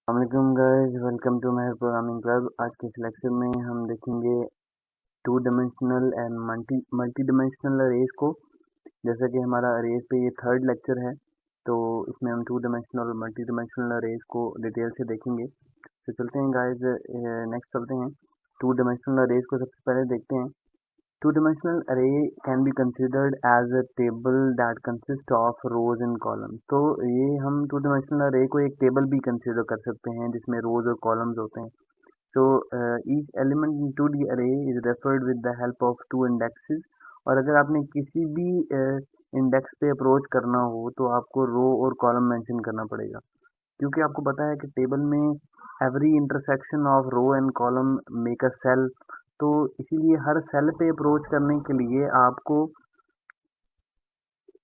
वालेकुम guys, welcome to my programming club. आज के इस लेक्चर में हम देखेंगे two dimensional and multi dimensional arrays को। जैसा कि हमारा अरेज पे ये थर्ड लेक्चर है, तो इसमें हम टू डायमेंशनल और मल्टी डायमेंशनल अरेज को डिटेल से देखेंगे। तो चलते हैं गाइस, नेक्स्ट चलते हैं। टू डायमेंशनल अरेज को सबसे पहले देखते हैं। Two-dimensional array can be considered as a table that consists of rows and columns। तो ये हम टू डायमेंशनल array को एक टेबल भी कंसिडर कर सकते हैं जिसमें रोज और कॉलम्स होते हैं। So each element into the array is referred with the help of two indexes। और अगर आपने किसी भी इंडेक्स पे अप्रोच करना हो तो आपको रो और कॉलम मेंशन करना पड़ेगा, क्योंकि आपको पता है कि टेबल में every intersection of row and column make a cell. तो इसीलिए हर सेल पे अप्रोच करने के लिए आपको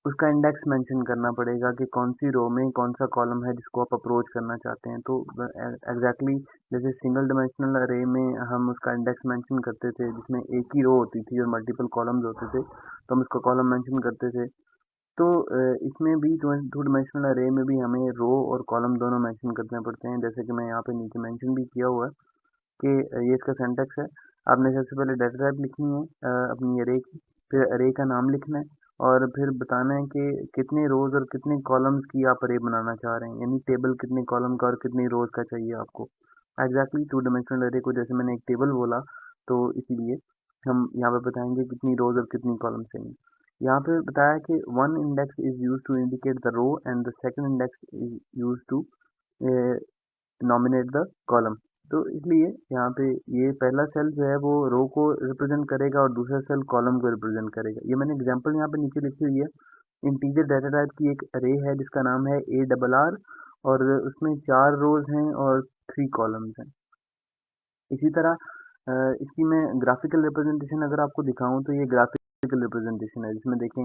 उसका इंडेक्स मेंशन करना पड़ेगा कि कौन सी रो में कौन सा कॉलम है जिसको आप अप्रोच करना चाहते हैं। तो एग्जैक्टली जैसे सिंगल डायमेंशनल अरे में हम उसका इंडेक्स मेंशन करते थे जिसमें एक ही रो होती थी और मल्टीपल कॉलम्स होते थे, तो हम उसका कॉलम मेंशन करते थे। तो इसमें भी टू डायमेंशनल अरे में भी हमें रो और कॉलम दोनों मेंशन करने पड़ते हैं, जैसे कि मैं यहाँ पे नीचे मेंशन भी किया हुआ है कि ये इसका सिंटैक्स है। आपने सबसे पहले डाटा टाइप लिखनी है अपनी अरे की, फिर अरे का नाम लिखना है और फिर बताना है कि कितने रोज और कितने कॉलम्स की आप अरे बनाना चाह रहे हैं, यानी टेबल कितने कॉलम का और कितनी रोज का चाहिए आपको। एग्जैक्टली टू डायमेंशनल अरे को जैसे मैंने एक टेबल बोला, तो इसीलिए हम यहाँ पे बताएंगे कितनी रोज और कितनी कॉलम चाहिए। यहाँ पे बताया कि one index is use to indicate the row and the second index is use to nominate the column. तो इसलिए यहाँ पे ये पहला सेल जो है वो रो को रिप्रेजेंट करेगा और दूसरा सेल कॉलम को रिप्रेजेंट करेगा। ये मैंने एग्जांपल यहाँ पे नीचे लिखी हुई है। इंटीजर डाटा टाइप की एक अरे है जिसका नाम है ARR और उसमें 4 रोज हैं और 3 कॉलम्स हैं। इसी तरह इसकी मैं ग्राफिकल रिप्रेजेंटेशन अगर आपको दिखाऊं तो ये ग्राफिकल रिप्रेजेंटेशन है जिसमें देखें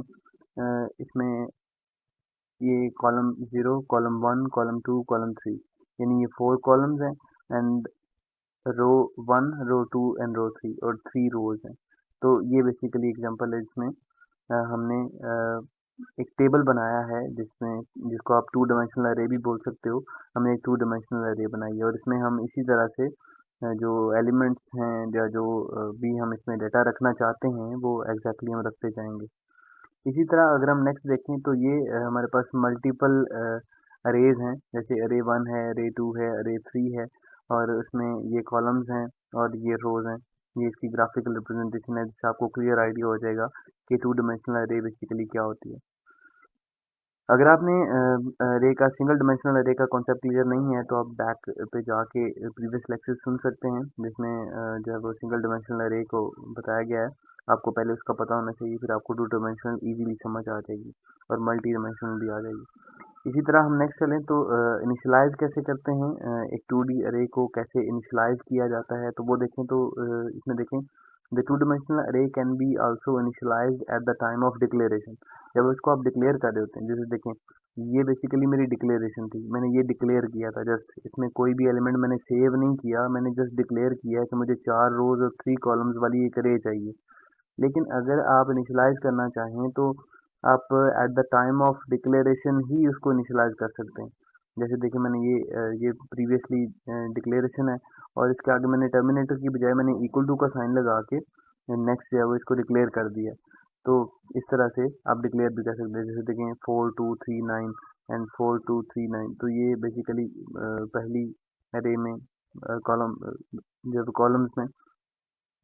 इसमें ये कॉलम 0, कॉलम 1, कॉलम 2, कॉलम 3, यानी ये 4 कॉलम्स हैं एंड रो 1, रो 2 एंड रो 3 और 3 रोज हैं। तो ये बेसिकली एग्जांपल है जिसमें हमने एक टेबल बनाया है जिसमें जिसको आप टू डायमेंशनल अरे भी बोल सकते हो। हमने एक टू डायमेंशनल अरे बनाई है और इसमें हम इसी तरह से जो एलिमेंट्स हैं या जो भी हम इसमें डेटा रखना चाहते हैं वो एग्जैक्टली हम रखते जाएंगे। इसी तरह अगर हम नेक्स्ट देखें तो ये हमारे पास मल्टीपल अरेज हैं, जैसे अरे 1 है, अरे 2 है, अरे 3 है और उसमें ये कॉलम्स हैं और ये रोज हैं। ये इसकी ग्राफिकल रिप्रेजेंटेशन है जिससे आपको क्लियर आइडिया हो जाएगा कि टू डायमेंशनल अरे बेसिकली क्या होती है। अगर आपने अरे का सिंगल डायमेंशनल अरे का कॉन्सेप्ट क्लियर नहीं है तो आप बैक पे जाके प्रीवियस लेक्चर सुन सकते हैं जिसमें जो है वो सिंगल डायमेंशनल अरे को बताया गया है। आपको पहले उसका पता होना चाहिए, फिर आपको टू डायमेंशनल इजीली समझ आ जाएगी और मल्टी डायमेंशनल भी आ जाएगी। इसी तरह हम नेक्स्ट चलें तो इनिशियलाइज कैसे करते हैं, एक 2D अरे को कैसे इनिशियलाइज किया जाता है, तो वो देखें तो इसमें देखें the two dimensional array can be also initialised eight the time of declaration. जब उसको आप डिक्लेयर कर रहे होते हैं, जैसे देखें ये बेसिकली मेरी डिक्लेरेशन थी, मैंने ये डिक्लेयर किया था जस्ट, इसमें कोई भी एलिमेंट मैंने सेव नहीं किया, मैंने जस्ट डिक्लेयर किया है कि मुझे 4 रोज और 3 कॉलम्स वाली एक अरे चाहिए। लेकिन अगर आप इनिशियलाइज करना चाहें तो आप at the time of declaration ही उसको इनिशियलाइज कर सकते हैं। जैसे देखिए मैंने ये प्रीवियसली डिक्लेरेशन है और इसके आगे मैंने टर्मिनेटर की बजाय मैंने इक्वल टू का साइन लगा के नेक्स्ट जो है वो इसको डिक्लेयर कर दिया। तो इस तरह से आप डिक्लेयर भी कर सकते हैं, जैसे देखें 4239 एंड 4239। तो ये बेसिकली पहली अरे में कॉलम जब कॉलम्स में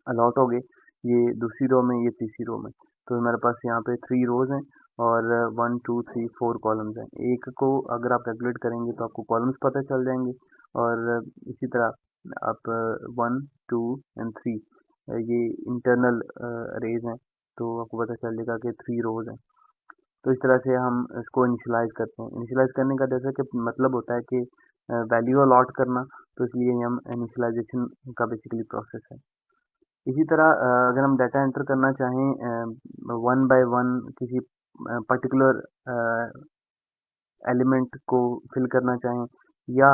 अलॉट हो गए, ये दूसरी रो में, ये तीसरी रो में। तो हमारे पास यहाँ पे 3 रोज हैं और 1 2 3 4 कॉलम्स हैं। एक को अगर आप कैलकुलेट करेंगे तो आपको कॉलम्स पता चल जाएंगे और इसी तरह आप 1 2 एंड 3 ये इंटरनल अरेज हैं, तो आपको पता चल जाएगा कि 3 रोज हैं। तो इस तरह से हम इसको इनिशियलाइज करते हैं। इनिशियलाइज करने का जैसा कि मतलब होता है कि वैल्यू अलॉट करना, तो इसलिए हम इनिशियलाइजेशन का बेसिकली प्रोसेस है। इसी तरह अगर हम डाटा एंटर करना चाहें वन बाय वन किसी पर्टिकुलर एलिमेंट को फिल करना चाहें या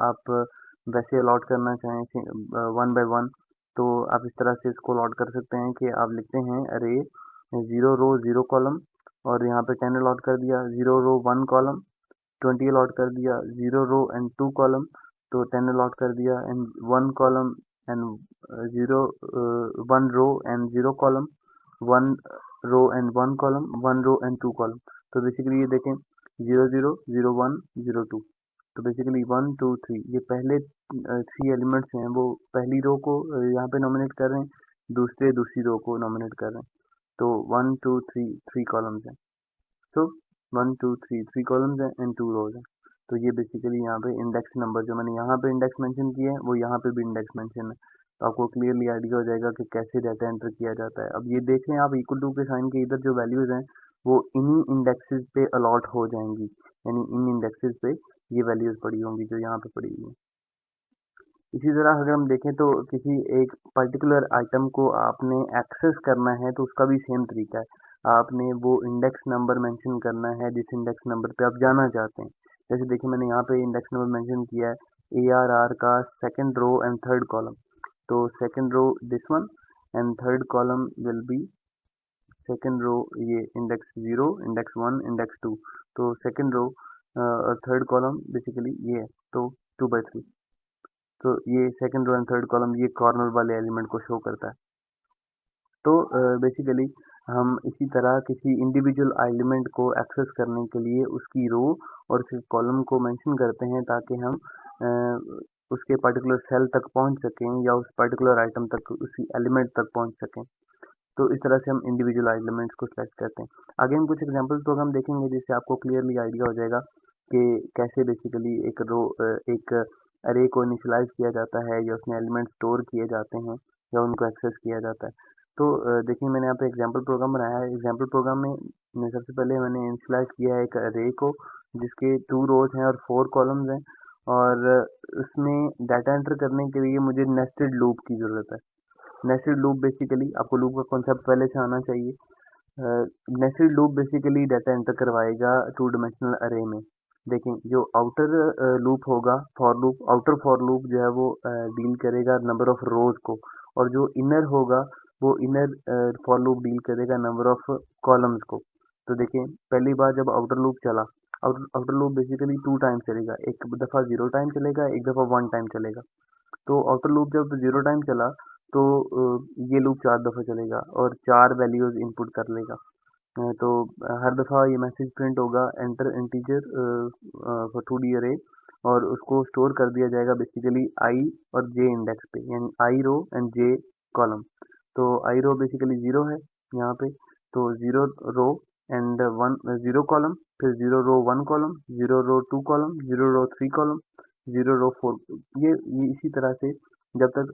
आप वैसे अलॉट करना चाहें वन बाय वन, तो आप इस तरह से इसको अलॉट कर सकते हैं कि आप लिखते हैं अरे 0 रो 0 कॉलम और यहाँ पे 10 अलॉट कर दिया, 0 रो 1 कॉलम, 20 अलॉट कर दिया, 0 रो एंड 2 कॉलम। तो 10 अलॉट कर दिया and 1 column and 0 1 row and 0 column, 1 row and 1 column, 1 row and 2 column. तो बेसिकली ये देखें 0 0 0 1 0 2, तो बेसिकली 1 2 3 ये पहले 3 एलिमेंट्स हैं, वो पहली रो को यहाँ पे नॉमिनेट कर रहे हैं, दूसरी रो को नॉमिनेट कर रहे हैं। तो 1 2 3 3 कॉलम्स हैं। सो 1 2 3 3 कॉलम्स हैं एंड 2 रोज हैं। तो ये बेसिकली यहाँ पे इंडेक्स नंबर जो मैंने यहाँ पे इंडेक्स मेंशन किया है वो यहाँ पे भी इंडेक्स मेंशन है। तो आपको क्लियरली आइडिया हो जाएगा कि कैसे डाटा एंटर किया जाता है। अब ये देख लें आप इक्वल टू के साइन के इधर जो वैल्यूज हैं वो इन्हीं इंडेक्सेस पे अलॉट हो जाएंगी, यानी इन इंडेक्सेस पे ये वैल्यूज पड़ी होंगी जो यहाँ पे पड़ी हुई है। इसी तरह अगर हम देखें तो किसी एक पर्टिकुलर आइटम को आपने एक्सेस करना है तो उसका भी सेम तरीका है। आपने वो इंडेक्स नंबर मेंशन करना है जिस इंडेक्स नंबर पे आप जाना चाहते हैं। जैसे देखिए मैंने यहाँ पे इंडेक्स नंबर मेंशन किया है ARR का second row and third column. तो second row this one and third column will be second row, ये इंडेक्स 0 इंडेक्स 1 इंडेक्स 2। तो सेकंड रो और थर्ड कॉलम बेसिकली ये है, तो 2/3। तो ये second row and third column ये कॉर्नर वाले एलिमेंट को शो करता है। तो बेसिकली हम इसी तरह किसी इंडिविजुअल एलिमेंट को एक्सेस करने के लिए उसकी रो और उसके कॉलम को मेंशन करते हैं ताकि हम उसके पर्टिकुलर सेल तक पहुंच सकें या उस पर्टिकुलर आइटम तक, उसी एलिमेंट तक पहुंच सकें। तो इस तरह से हम इंडिविजुअल एलिमेंट्स को सिलेक्ट करते हैं। आगे हम कुछ एग्जांपल प्रोग्राम देखेंगे जिससे आपको क्लियरली आइडिया हो जाएगा कि कैसे बेसिकली एक अरे को इनिशियलाइज किया जाता है या उसमें एलिमेंट स्टोर किए जाते हैं या उनको एक्सेस किया जाता है। तो देखिए मैंने यहाँ पे एग्जांपल प्रोग्राम बनाया है। एग्जांपल प्रोग्राम में सबसे पहले मैंने इनिशियलाइज किया है एक अरे को जिसके 2 रोज हैं और 4 कॉलम्स हैं, और उसमें डाटा एंटर करने के लिए मुझे नेस्टेड लूप की ज़रूरत है। नेस्टेड लूप बेसिकली आपको लूप का कॉन्सेप्ट पहले से आना चाहिए। Nested loop basically data enter करवाएगा 2 डायमेंशनल अरे में। देखें जो आउटर लूप होगा for loop, outer for loop जो है वो डील करेगा नंबर ऑफ रोज को, और जो इनर होगा वो इनर फॉर लूप डील करेगा नंबर ऑफ कॉलम्स को। तो देखें पहली बार जब आउटर लूप चला, आउटर लूप बेसिकली 2 टाइम चलेगा, एक दफ़ा 0 टाइम चलेगा, एक दफ़ा 1 टाइम चलेगा। तो आउटर लूप जब 0 टाइम चला तो ये लूप 4 दफ़ा चलेगा और 4 वैल्यूज़ इनपुट कर लेगा। तो हर दफ़ा ये मैसेज प्रिंट होगा एंटर इंटीजर फॉर 2D अरे, और उसको स्टोर कर दिया जाएगा बेसिकली आई और जे इंडेक्स पे, यानी आई रो एंड जे कॉलम। तो आई रो बेसिकली 0 है यहाँ पे, तो 0 रो एंड 1 0 कॉलम, फिर 0 रो 1 कॉलम, 0 रो 2 कॉलम, 0 रो 3 कॉलम, 0 रो 4। ये इसी तरह से जब तक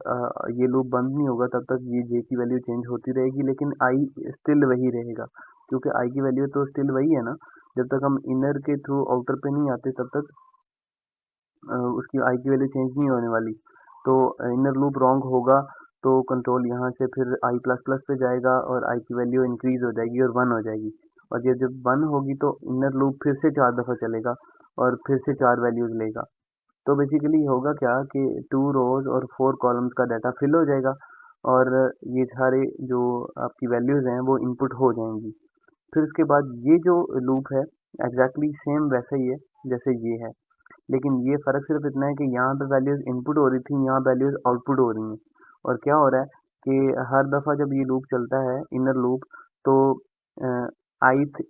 ये लूप बंद नहीं होगा तब तक ये जे की वैल्यू चेंज होती रहेगी, लेकिन आई स्टिल वही रहेगा क्योंकि आई की वैल्यू तो स्टिल वही है ना। जब तक हम इनर के थ्रू आउटर पे नहीं आते तब तक उसकी आई की वैल्यू चेंज नहीं होने वाली। तो इनर लूप रॉन्ग होगा तो कंट्रोल यहाँ से फिर आई प्लस प्लस पे जाएगा और आई की वैल्यू इंक्रीज हो जाएगी और 1 हो जाएगी, और ये जब 1 होगी तो इनर लूप फिर से 4 दफ़ा चलेगा और फिर से 4 वैल्यूज लेगा। तो बेसिकली होगा क्या कि 2 रोज और 4 कॉलम्स का डाटा फिल हो जाएगा और ये सारे जो आपकी वैल्यूज़ हैं वो इनपुट हो जाएंगी। फिर उसके बाद ये जो लूप है एग्जैक्टली सेम वैसा ही है जैसे ये है, लेकिन ये फ़र्क सिर्फ इतना है कि यहाँ पे वैल्यूज़ इनपुट हो रही थी, यहाँ वैल्यूज़ आउटपुट हो रही हैं। और क्या हो रहा है कि हर दफ़ा जब ये लूप चलता है इनर लूप, तो ith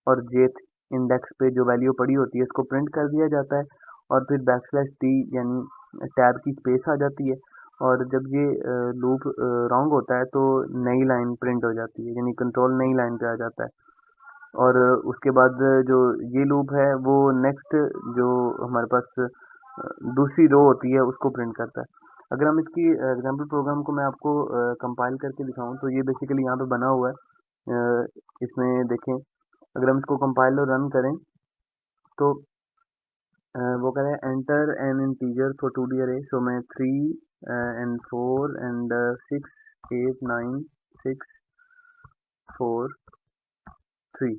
और jth इंडेक्स पे जो वैल्यू पड़ी होती है इसको प्रिंट कर दिया जाता है, और फिर \t यानी टैब की स्पेस आ जाती है, और जब ये लूप रॉन्ग होता है तो नई लाइन प्रिंट हो जाती है, यानी कंट्रोल नई लाइन पे आ जाता है। और उसके बाद जो ये लूप है वो नेक्स्ट जो हमारे पास दूसरी रो होती है उसको प्रिंट करता है। अगर हम इसकी एग्जांपल प्रोग्राम को मैं आपको कंपाइल करके दिखाऊं तो ये बेसिकली यहाँ पे बना हुआ है। इसमें देखें अगर हम इसको कंपाइल और रन करें तो वो कह रहा है enter N integer for 2D अरे। सो मैं 3 एंड 4 एंड 6 8 9 6 4 3।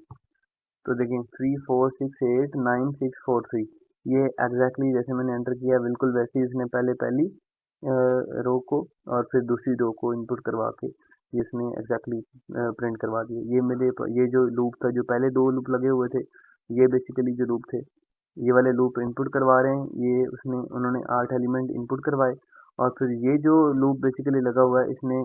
तो देखें 3 4 6 8 9 6 4 3, ये एग्जैक्टली जैसे मैंने एंटर किया बिल्कुल वैसे ही इसने पहली रो को और फिर दूसरी रो को इनपुट करवा के ये इसने एग्जैक्टली प्रिंट करवा दिया। ये जो लूप था, जो पहले 2 लूप लगे हुए थे, ये बेसिकली जो लूप थे ये वाले लूप इनपुट करवा रहे हैं, ये उन्होंने 8 एलिमेंट इनपुट करवाए और फिर ये जो लूप बेसिकली लगा हुआ है इसने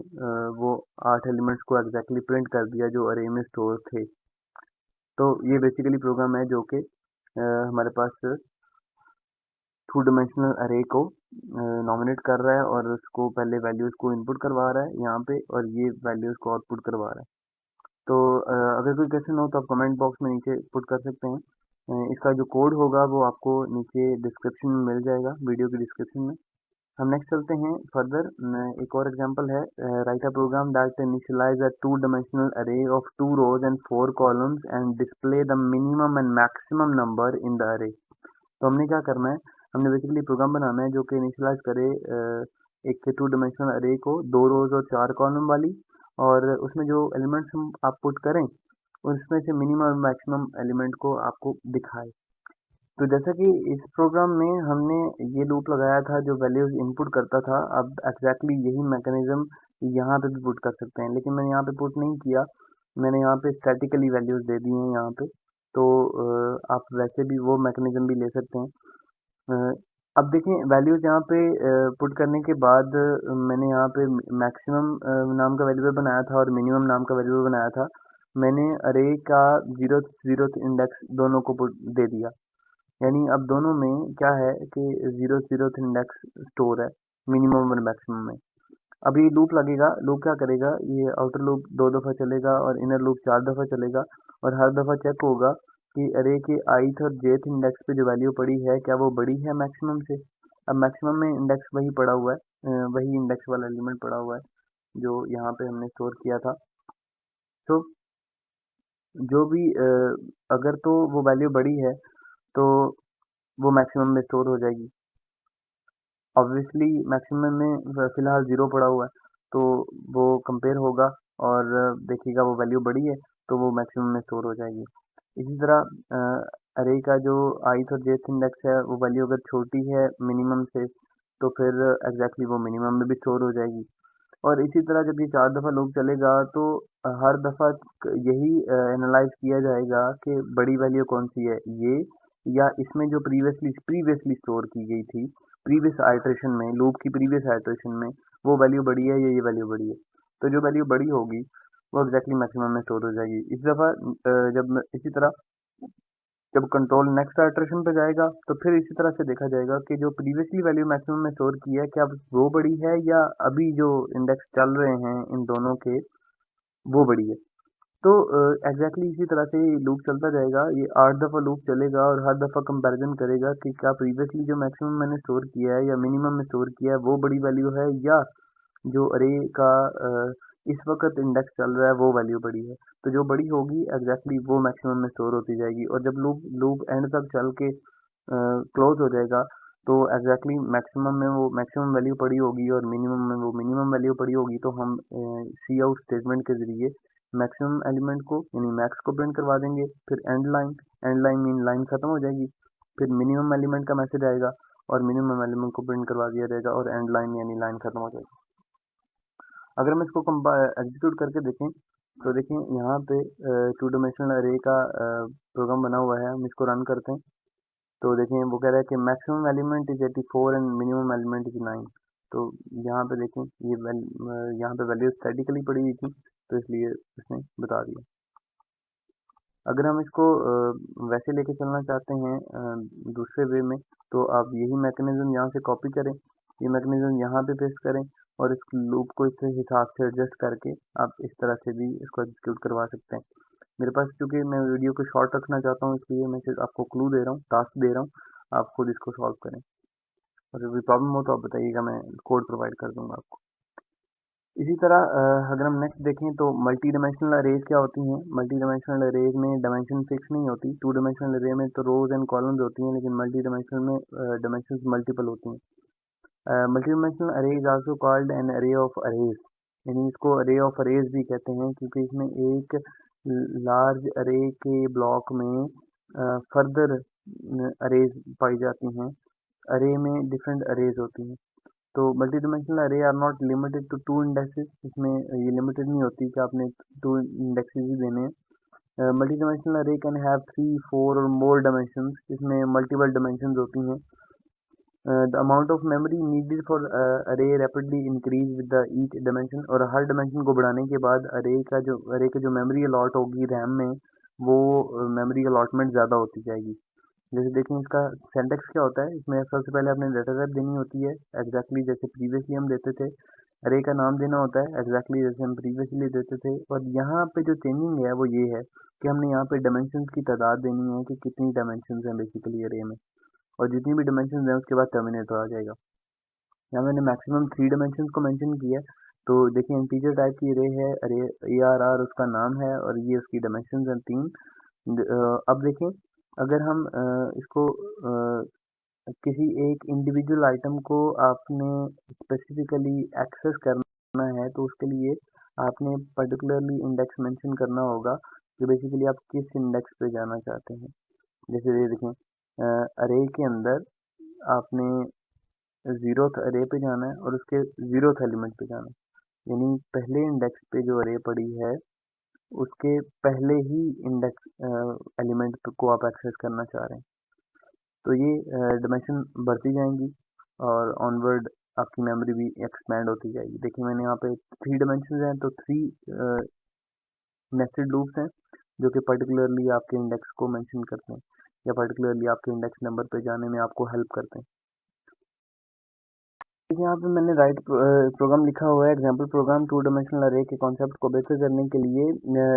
वो 8 एलिमेंट्स को एग्जैक्टली प्रिंट कर दिया जो अरे में स्टोर थे। तो ये बेसिकली प्रोग्राम है जो कि हमारे पास टू डायमेंशनल अरे को नॉमिनेट कर रहा है और उसको पहले वैल्यूज़ को इनपुट करवा रहा है यहाँ पे और ये वैल्यूज़ को आउटपुट करवा रहा है। तो अगर कोई क्वेश्चन हो तो आप कमेंट बॉक्स में नीचे पुट कर सकते हैं। इसका जो कोड होगा वो आपको नीचे डिस्क्रिप्शन में मिल जाएगा, वीडियो की डिस्क्रिप्शन में। हम नेक्स्ट चलते हैं फर्दर। एक और एग्जांपल है, write a program that initialise a two dimensional array of 2 rows and 4 columns and display the minimum and maximum number in the array. तो हमने क्या करना है, हमने बेसिकली प्रोग्राम बनाना है जो कि इनिशियलाइज करे एक टू डायमेंशनल अरे को 2 रोज और 4 कॉलम वाली, और उसमें जो एलिमेंट्स हम आप पुट करें उसमें से मिनिमम और मैक्सिमम एलिमेंट को आपको दिखाए। तो जैसा कि इस प्रोग्राम में हमने ये लूप लगाया था जो वैल्यूज इनपुट करता था, अब एग्जैक्टली यही मैकेनिज्म यहाँ पे भी पुट कर सकते हैं, लेकिन मैंने यहाँ पे पुट नहीं किया। मैंने यहाँ पे स्टैटिकली वैल्यूज दे दी हैं यहाँ पे। तो आप वैसे भी वो मैकेनिज्म भी ले सकते हैं। अब देखें वैल्यूज यहाँ पे पुट करने के बाद मैंने यहाँ पे मैक्सिमम नाम का वेरिएबल बनाया था और मिनिमम नाम का वेरिएबल बनाया था। मैंने अरे का जीरोथ इंडेक्स दोनों को पुट दे दिया, यानी अब दोनों में क्या है कि जीरोथ इंडेक्स स्टोर है मिनिमम और मैक्सिमम में। अब ये लूप लगेगा, लूप क्या करेगा, ये आउटर लूप 2 दफ़ा चलेगा और इनर लूप 4 दफ़ा चलेगा और हर दफ़ा चेक होगा कि अरे के ith और jth इंडेक्स पे जो वैल्यू पड़ी है क्या वो बड़ी है मैक्सिमम से। अब मैक्सिमम में इंडेक्स वही पड़ा हुआ है, वही इंडेक्स वाला एलिमेंट पड़ा हुआ है जो यहाँ पे हमने स्टोर किया था। सो जो भी अगर तो वो वैल्यू बड़ी है तो वो मैक्सिमम में स्टोर हो जाएगी। ऑब्वियसली मैक्सिमम में फ़िलहाल 0 पड़ा हुआ है, तो वो कंपेयर होगा और देखिएगा वो वैल्यू बड़ी है तो वो मैक्सिमम में स्टोर हो जाएगी। इसी तरह अरे का जो ith और jth इंडेक्स है वो वैल्यू अगर छोटी है मिनिमम से तो फिर एग्जैक्टली वो मिनिमम में भी स्टोर हो जाएगी। और इसी तरह जब ये 4 दफ़ा लूप चलेगा तो हर दफ़ा यही एनालाइज किया जाएगा कि बड़ी वैल्यू कौन सी है, ये या इसमें जो प्रीवियसली स्टोर की गई थी प्रीवियस आइटरेशन में, लूप की प्रीवियस आइटरेशन में वो वैल्यू बड़ी है या ये वैल्यू बड़ी है। तो जो वैल्यू बड़ी होगी वो एग्जैक्टली मैक्सिमम में स्टोर हो जाएगी। इस दफ़ा जब इसी तरह जब कंट्रोल नेक्स्ट आइटरेशन पे जाएगा तो फिर इसी तरह से देखा जाएगा कि जो प्रीवियसली वैल्यू मैक्सिमम में स्टोर की है क्या वो बड़ी है या अभी जो इंडेक्स चल रहे हैं इन दोनों के वो बड़ी है। तो एग्जैक्टली इसी तरह से लूप चलता जाएगा, ये 8 दफ़ा लूप चलेगा और हर दफ़ा कंपैरिजन करेगा कि क्या प्रीवियसली जो मैक्सिमम मैंने स्टोर किया है या मिनिमम में स्टोर किया है वो बड़ी वैल्यू है या जो अरे का इस वक्त इंडेक्स चल रहा है वो वैल्यू बड़ी है। तो जो बड़ी होगी एग्जैक्टली वो मैक्सिमम में स्टोर होती जाएगी और जब लूप लूप एंड तक चल के क्लोज हो जाएगा तो एग्जैक्टली मैक्सिमम में वो मैक्सिमम वैल्यू पड़ी होगी और मिनिमम में वो मिनिमम वैल्यू पड़ी होगी। तो हम सी आउट स्टेटमेंट के ज़रिए मैक्सिमम एलिमेंट को यानी मैक्स को प्रिंट करवा देंगे। फिर एंड लाइन मीन लाइन ख़त्म हो जाएगी। फिर मिनिमम एलिमेंट का मैसेज आएगा और मिनिमम एलिमेंट को प्रिंट करवा दिया जाएगा और एंड लाइन यानी लाइन ख़त्म हो जाएगी। अगर हम इसको एग्जीक्यूट करके देखें तो देखें यहाँ पे टू डायमेंशनल अरे का प्रोग्राम बना हुआ है। हम इसको रन करते हैं तो देखें वो कह रहा है कि maximum element is 84 and minimum element is 9। तो यहाँ पे देखें ये यहाँ पे वैल्यू स्टैटिकली पड़ी हुई थी तो इसलिए इसने बता दिया। अगर हम इसको वैसे लेके चलना चाहते हैं दूसरे वे में तो आप यही मैकेनिज्म यहाँ से कॉपी करें, ये मैकेनिज्म यहाँ पे पेस्ट करें और इस लूप को इस हिसाब से एडजस्ट करके आप इस तरह से भी इसको एग्जीक्यूट करवा सकते हैं। मेरे पास चूंकि मैं वीडियो को शॉर्ट रखना चाहता हूँ इसलिए मैं सिर्फ आपको क्लू दे रहा हूँ, टास्क दे रहा हूँ, आप खुद इसको सॉल्व करें। अगर कोई प्रॉब्लम हो तो आप बताइएगा, मैं कोड प्रोवाइड कर दूंगा आपको। इसी तरह अगर हम नेक्स्ट देखें तो मल्टी डायमेंशनल अरेज क्या होती हैं। मल्टी डायमेंशनल अरेज में डायमेंशन फिक्स नहीं होती। टू डायमेंशनल अरे में तो रोज एंड कॉलम्स होती हैं लेकिन मल्टी डायमेंशनल में डायमेंशंस मल्टीपल होती हैं। मल्टी डायमेंशनल अरे इज आल्सो कॉल्ड एन अरे ऑफ अरेज, यानी इसको अरे ऑफ अरेज भी कहते हैं क्योंकि इसमें एक लार्ज अरे के ब्लॉक में फर्दर अरेज पाई जाती हैं। अरे में डिफरेंट अरेज होती हैं। तो multi dimensional array are not limited to two indexes, इसमें ये लिमिटेड नहीं होती कि आपने टू इंडेक्सेस ही देने हैं। Multi dimensional array can have 3, 4 और मोर डायमेंशंस, इसमें मल्टीपल डायमेंशंस होती हैं। The amount of memory needed for array rapidly increase with the each dimension, और हर डायमेंशन को बढ़ाने के बाद अरे का जो मेमोरी अलॉट होगी रैम में, वो मेमोरी अलॉटमेंट ज़्यादा होती जाएगी। जैसे देखें इसका सिंटैक्स क्या होता है, इसमें सबसे पहले आपने डाटा टाइप देनी होती है एग्जैक्टली जैसे प्रीवियसली हम देते थे। अरे का नाम देना होता है एग्जैक्टली जैसे हम प्रीवियसली देते थे। और यहाँ पे जो चेंजिंग है वो ये है कि हमने यहाँ पे डायमेंशंस की तादाद देनी है कि कितनी डायमेंशंस हैं बेसिकली अरे में, और जितनी भी डायमेंशंस हैं उसके बाद टर्मिनेटर आ जाएगा। यहाँ मैंने मैक्सिमम 3 डायमेंशंस को मेंशन किया है। तो देखिए इंटीजर टाइप की अरे है, अरे ARR उसका नाम है और ये उसकी डायमेंशंस हैं 3। अब देखें अगर हम इसको किसी एक इंडिविजुअल आइटम को आपने स्पेसिफिकली एक्सेस करना है तो उसके लिए आपने पर्टिकुलरली इंडेक्स मेंशन करना होगा कि बेसिकली आप किस इंडेक्स पे जाना चाहते हैं। जैसे ये देखें अरे के अंदर आपने ज़ीरोथ अरे पे जाना है और उसके ज़ीरोथ एलिमेंट पे जाना है, यानी पहले इंडेक्स पे जो अरे पड़ी है उसके पहले ही इंडेक्स एलिमेंट को आप एक्सेस करना चाह रहे हैं। तो ये डायमेंशन बढ़ती जाएंगी और ऑनवर्ड आपकी मेमोरी भी एक्सपैंड होती जाएगी। देखिए मैंने यहाँ पे 3 डायमेंशन हैं तो 3 नेस्टेड लूप्स हैं जो कि पर्टिकुलरली आपके इंडेक्स को मेंशन करते हैं या पर्टिकुलरली आपके इंडेक्स नंबर पे जाने में आपको हेल्प करते हैं। देखिए यहाँ पे मैंने राइट प्रोग्राम लिखा हुआ है, एग्जांपल प्रोग्राम 2 डायमेंशनल अरे के कॉन्सेप्ट को बेहतर करने के लिए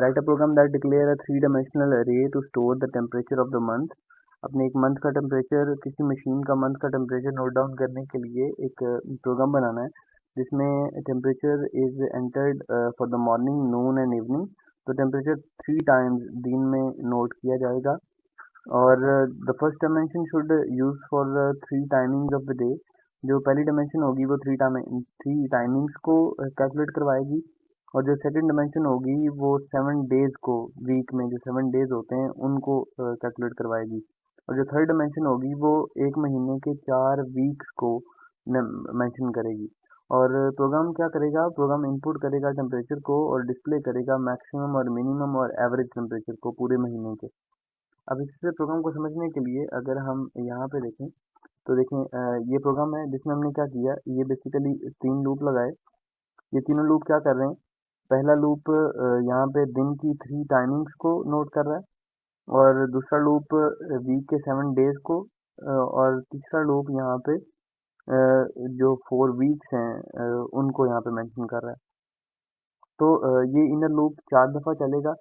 write a program that declare a 3 dimensional array to store the temperature of the month. अपने एक मंथ का टेम्परेचर, किसी मशीन का मंथ का टेम्परेचर नोट डाउन करने के लिए एक प्रोग्राम बनाना है जिसमें temperature is entered for the morning, Noon and evening. तो टेम्परेचर 3 टाइम्स दिन में नोट किया जाएगा और the first dimension should use for 3 timings of the day. जो पहली डायमेंशन होगी वो 3 टाइमिंग्स को कैलकुलेट करवाएगी और जो सेकंड डायमेंशन होगी वो 7 डेज को, वीक में जो 7 डेज होते हैं उनको कैलकुलेट करवाएगी। और जो थर्ड डायमेंशन होगी वो एक महीने के 4 वीक्स को मेंशन करेगी। और प्रोग्राम क्या करेगा, प्रोग्राम इनपुट करेगा टेम्परेचर को और डिस्प्ले करेगा मैक्सिमम और मिनिमम और एवरेज टेम्परेचर को पूरे महीने के। अब इससे प्रोग्राम को समझने के लिए अगर हम यहाँ पे देखें तो देखें ये प्रोग्राम है जिसमें हमने क्या किया, ये बेसिकली 3 लूप लगाए। ये तीनों लूप क्या कर रहे हैं, पहला लूप यहाँ पे दिन की 3 टाइमिंग्स को नोट कर रहा है और दूसरा लूप वीक के 7 डेज को और तीसरा लूप यहाँ पे जो 4 वीक्स हैं उनको यहाँ पे मेंशन कर रहा है। तो ये इनर लूप 4 दफ़ा चलेगा,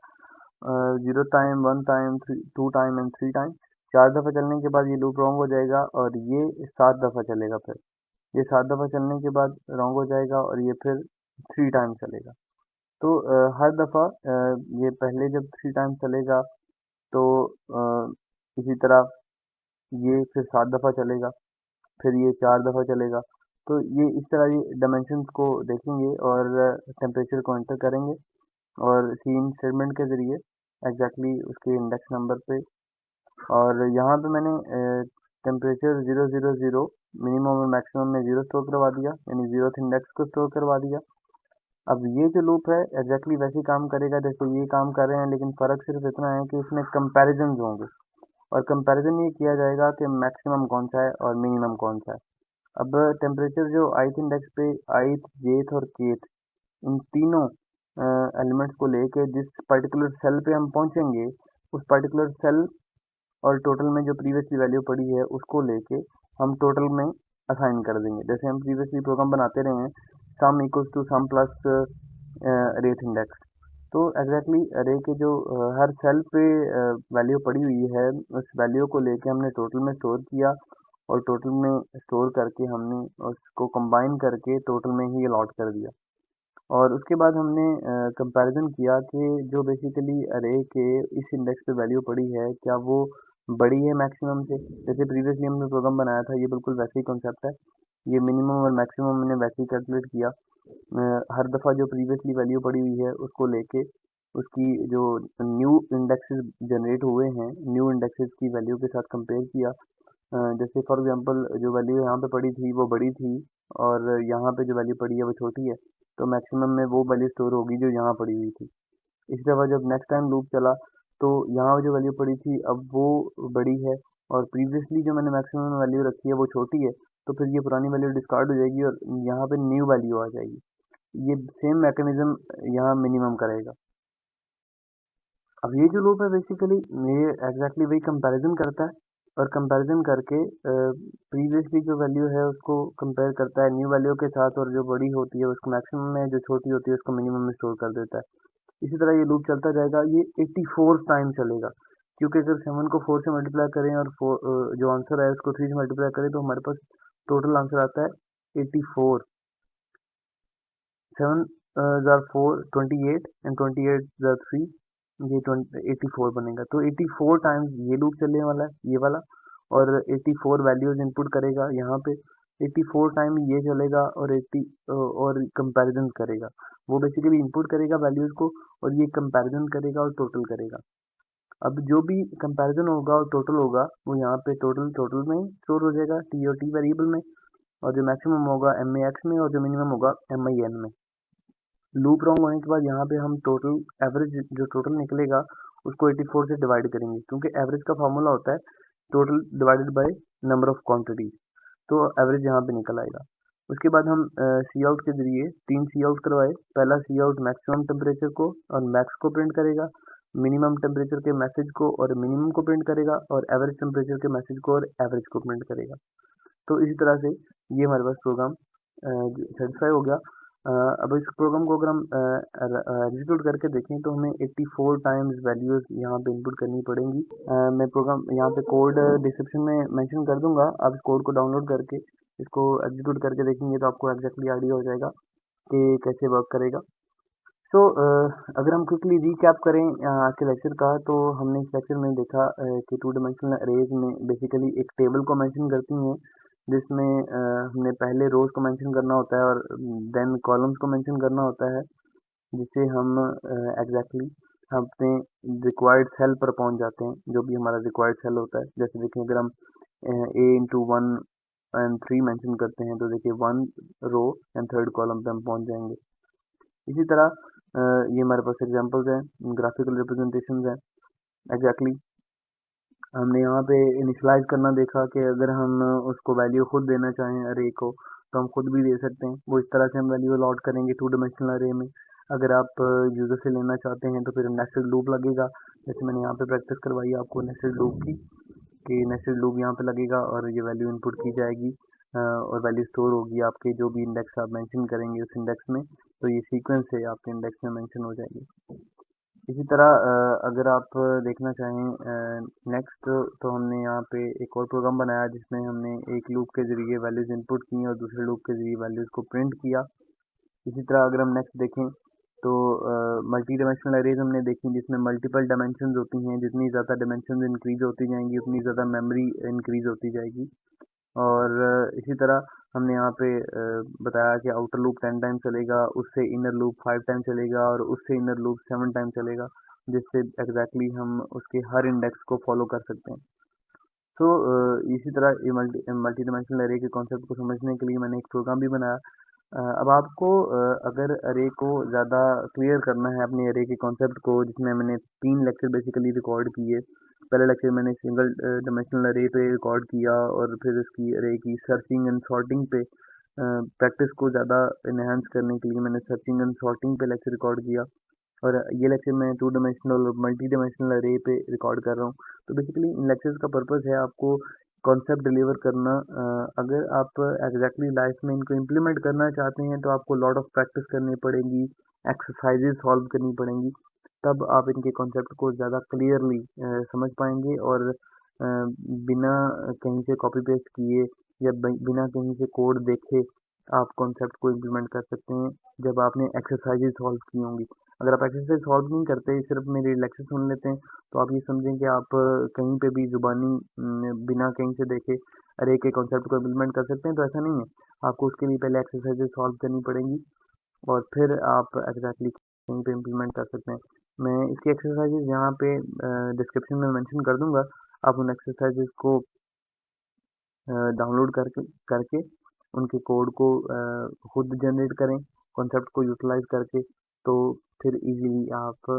0 time, 1 time, 2 time and 3 time. 4 दफ़ा चलने के बाद ये लूप रॉन्ग हो जाएगा और ये 7 दफ़ा चलेगा फिर। ये 7 दफ़ा चलने के बाद रॉन्ग हो जाएगा और ये फिर 3 टाइम चलेगा। तो हर दफ़ा ये पहले जब 3 टाइम चलेगा तो इसी तरह ये फिर 7 दफ़ा चलेगा, फिर ये 4 दफ़ा चलेगा। तो ये इस तरह ये डायमेंशंस को देखेंगे और टेम्परेचर को एंटर करेंगे और सीन स्टेटमेंट के ज़रिए एग्जैक्टली उसके इंडेक्स नंबर पे। और यहाँ पे मैंने टेम्परेचर 000 मिनिमम और मैक्सिमम में 0 स्टोर करवा दिया, यानी 0th इंडेक्स को स्टोर करवा दिया। अब ये जो लूप है एग्जैक्टली वैसे ही काम करेगा जैसे ये काम कर रहे हैं, लेकिन फ़र्क सिर्फ इतना है कि इसमें कंपैरिजन होंगे और कंपैरिजन ये किया जाएगा कि मैक्सिमम कौन सा है और मिनिमम कौन सा है। अब टेम्परेचर जो ith इंडेक्स पे ith, jth और kth इन तीनों एलिमेंट्स को लेके जिस पर्टिकुलर सेल पे हम पहुंचेंगे उस पर्टिकुलर सेल और टोटल में जो प्रीवियसली वैल्यू पड़ी है उसको लेके हम टोटल में असाइन कर देंगे। जैसे हम प्रीवियसली प्रोग्राम बनाते रहे हैं, sum equals to sum plus ith index. तो एग्जैक्टली अरे के जो हर सेल पे वैल्यू पड़ी हुई है उस वैल्यू को लेके हमने टोटल में स्टोर किया और टोटल में स्टोर करके हमने उसको कंबाइन करके टोटल में ही अलॉट कर दिया। और उसके बाद हमने कंपैरिजन किया कि जो बेसिकली अरे के इस इंडेक्स पे वैल्यू पड़ी है क्या वो बड़ी है मैक्सिमम से। जैसे प्रीवियसली हमने प्रोग्राम बनाया था ये बिल्कुल वैसे ही कॉन्सेप्ट है, ये मिनिमम और मैक्सिमम मैंने वैसे ही कैलकुलेट किया। हर दफ़ा जो प्रीवियसली वैल्यू पड़ी हुई है उसको लेके उसकी जो न्यू इंडेक्सेस जनरेट हुए हैं न्यू इंडेक्सेस की वैल्यू के साथ कंपेयर किया। जैसे फॉर एग्जांपल जो वैल्यू यहाँ पे पड़ी थी वो बड़ी थी और यहाँ पे जो वैल्यू पड़ी है वो छोटी है, तो मैक्सिमम में वो वैल्यू स्टोर होगी जो यहाँ पड़ी हुई थी। इसी दफ़ा जब नेक्स्ट टाइम लूप चला तो यहाँ जो वैल्यू पड़ी थी अब वो बड़ी है, और प्रीवियसली जो मैंने मैक्सिमम वैल्यू रखी है वो छोटी है, तो फिर ये पुरानी वैल्यू डिस्कार्ड हो जाएगी और यहाँ पे न्यू वैल्यू आ जाएगी। ये सेम मैकेनिज्म यहाँ मिनिमम करेगा। अब ये जो लूप है बेसिकली ये एग्जैक्टली वही कंपैरिजन करता है, और कंपैरिजन करके प्रीवियसली जो वैल्यू है उसको कंपेयर करता है न्यू वैल्यू के साथ, और जो बड़ी होती है उसको मैक्सिमम में, जो छोटी होती है उसको मिनिमम में स्टोर कर देता है। इसी तरह ये लूप चलता जाएगा, ये 84 टाइम चलेगा, क्योंकि अगर 7 को 4 से मल्टीप्लाई करें और जो आंसर है उसको 3 से मल्टीप्लाई करें तो हमारे पास टोटल आंसर आता है 84। 7 ज़ार 4 28 एंड 28 ज़ार 3, ये 84 बनेगा। तो 84 टाइम्स ये लूप चलने वाला है, ये वाला, और 84 वैल्यूज इनपुट करेगा यहाँ पे। 84 टाइम ये चलेगा और 80 और कंपैरिजन करेगा। वो बेसिकली इनपुट करेगा वैल्यूज को, और ये कंपैरिजन करेगा और टोटल करेगा। अब जो भी कंपैरिजन होगा और टोटल होगा वो यहाँ पे टोटल टोटल में स्टोर हो जाएगा, टी और टी वेरिएबल में, और जो मैक्सिमम होगा एम ए एक्स में, और जो मिनिमम होगा एम आई एन में। लूप रॉन्ग होने के बाद यहाँ पे हम टोटल एवरेज जो टोटल निकलेगा उसको 84 से डिवाइड करेंगे, क्योंकि एवरेज का फॉर्मूला होता है total divided by number of quantities. तो एवरेज यहाँ पे निकल आएगा। उसके बाद हम सी आउट के जरिए 3 सी आउट करवाए। पहला सी आउट मैक्सिमम टेम्परेचर को और मैक्स को प्रिंट करेगा, मिनिमम टेम्परेचर के मैसेज को और मिनिमम को प्रिंट करेगा, और एवरेज टेम्परेचर के मैसेज को और एवरेज को प्रिंट करेगा। तो इसी तरह से ये हमारे पास प्रोग्राम सेटिस्फाई हो गया। अब इस प्रोग्राम को अगर हम एग्जीक्यूट करके देखें तो हमें 84 टाइम्स वैल्यूज यहाँ पे इनपुट करनी पड़ेंगी। मैं प्रोग्राम यहाँ पे कोड डिस्क्रिप्शन में मेंशन कर दूंगा, आप इस कोड को डाउनलोड करके इसको एग्जीक्यूट करके देखेंगे तो आपको एग्जैक्टली आइडिया हो जाएगा कि कैसे वर्क करेगा। सो अगर हम क्विकली रीकैप करें आज के लेक्चर का, तो हमने इस लेक्चर में देखा कि टू डायमेंशनल अरेज में बेसिकली एक टेबल को मेंशन करती हैं, जिसमें हमने पहले रोज को मेंशन करना होता है और देन कॉलम्स को मेंशन करना होता है, जिससे हम एग्जैक्टली हम अपने रिक्वायर्ड सेल पर पहुंच जाते हैं, जो भी हमारा रिक्वायर्ड सेल होता है। जैसे देखिए अगर हम ए इंटू 1 and 3 मेंशन करते हैं तो देखिए 1 रो एंड 3rd कॉलम पे हम पहुंच जाएंगे। इसी तरह ये हमारे पास एग्जांपल्स हैं, ग्राफिकल रिप्रेजेंटेशन हैं। एग्जैक्टली हमने यहाँ पे इनिशलाइज करना देखा कि अगर हम उसको वैल्यू खुद देना चाहें अरे को, तो हम खुद भी दे सकते हैं। वो इस तरह से हम वैल्यू अलॉट करेंगे टू डायमेंशनल अरे में। अगर आप यूज़र से लेना चाहते हैं तो फिर नेस्टेड लूप लगेगा, जैसे मैंने यहाँ पे प्रैक्टिस करवाई आपको नेस्टेड लूप की, कि नेस्टेड लूप यहाँ पे लगेगा और ये वैल्यू इनपुट की जाएगी, और वैल्यू स्टोर होगी आपके जो भी इंडेक्स आप मेंशन करेंगे उस इंडेक्स में, तो ये सीक्वेंस से आपके इंडेक्स में मेंशन हो जाएगी। इसी तरह अगर आप देखना चाहें नेक्स्ट, तो हमने यहाँ पे एक और प्रोग्राम बनाया जिसमें हमने एक लूप के ज़रिए वैल्यूज़ इनपुट की और दूसरे लूप के ज़रिए वैल्यूज़ को प्रिंट किया। इसी तरह अगर हम नेक्स्ट देखें तो मल्टी डायमेंशनल अरेज हमने देखी, जिसमें मल्टीपल डायमेंशंस होती हैं। जितनी ज़्यादा डायमेंशंस इंक्रीज होती जाएंगी उतनी ज़्यादा मेमोरी इंक्रीज होती जाएगी। और इसी तरह हमने यहाँ पे बताया कि आउटर लूप 10 टाइम चलेगा, उससे इनर लूप 5 टाइम चलेगा, और उससे इनर लूप 7 टाइम चलेगा, जिससे एग्जैक्टली हम उसके हर इंडेक्स को फॉलो कर सकते हैं। तो इसी तरह ये मल्टी डायमेंशनल अरे के कॉन्सेप्ट को समझने के लिए मैंने एक प्रोग्राम भी बनाया। अब आपको अगर अरे को ज़्यादा क्लियर करना है अपने अरे के कॉन्सेप्ट को, जिसमें मैंने 3 लेक्चर बेसिकली रिकॉर्ड किए। पहले लेक्चर मैंने सिंगल डायमेंशनल अरे पे रिकॉर्ड किया, और फिर उसकी अरे की सर्चिंग एंड सॉर्टिंग पे प्रैक्टिस को ज़्यादा इन्हेंस करने के लिए मैंने सर्चिंग एंड सॉर्टिंग पे लेक्चर रिकॉर्ड किया। और ये लेक्चर मैं टू डायमेंशनल और मल्टी डायमेंशनल अरे पे रिकॉर्ड कर रहा हूँ। तो बेसिकली इन लेक्चर्स का पर्पस है आपको कॉन्सेप्ट डिलीवर करना। अगर आप एग्जैक्टली लाइफ में इनको इम्प्लीमेंट करना चाहते हैं तो आपको लॉट ऑफ प्रैक्टिस करनी पड़ेगी, एक्सरसाइजेज सॉल्व करनी पड़ेंगी, तब आप इनके कॉन्सेप्ट को ज़्यादा क्लियरली समझ पाएंगे, और बिना कहीं से कॉपी पेस्ट किए या बिना कहीं से कोड देखे आप कॉन्सेप्ट को इम्प्लीमेंट कर सकते हैं जब आपने एक्सरसाइजेज सॉल्व की होंगी। अगर आप एक्सरसाइज सॉल्व नहीं करते, सिर्फ मेरे लेक्चर सुन लेते हैं, तो आप ये समझें कि आप कहीं पे भी ज़ुबानी बिना कहीं से देखे अरे के कॉन्सेप्ट को इम्प्लीमेंट कर सकते हैं, तो ऐसा नहीं है। आपको उसके लिए पहले एक्सरसाइजेज सॉल्व करनी पड़ेंगी और फिर आप एग्जैक्टली कहीं पे इम्प्लीमेंट कर सकते हैं। मैं इसकी एक्सरसाइजेज यहाँ पे डिस्क्रिप्शन में मेंशन कर दूंगा। आप उन एक्सरसाइजेज को डाउनलोड करके करके उनके कोड को खुद जनरेट करें कॉन्सेप्ट को यूटिलाइज करके, तो फिर इजीली आप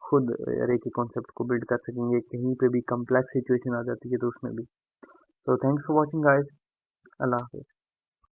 खुद अरे के कॉन्सेप्ट को बिल्ड कर सकेंगे, कहीं पे भी कॉम्प्लेक्स सिचुएशन आ जाती है तो उसमें भी। तो थैंक्स फॉर वॉचिंग गाइस, अल्लाह हाफ़िज़।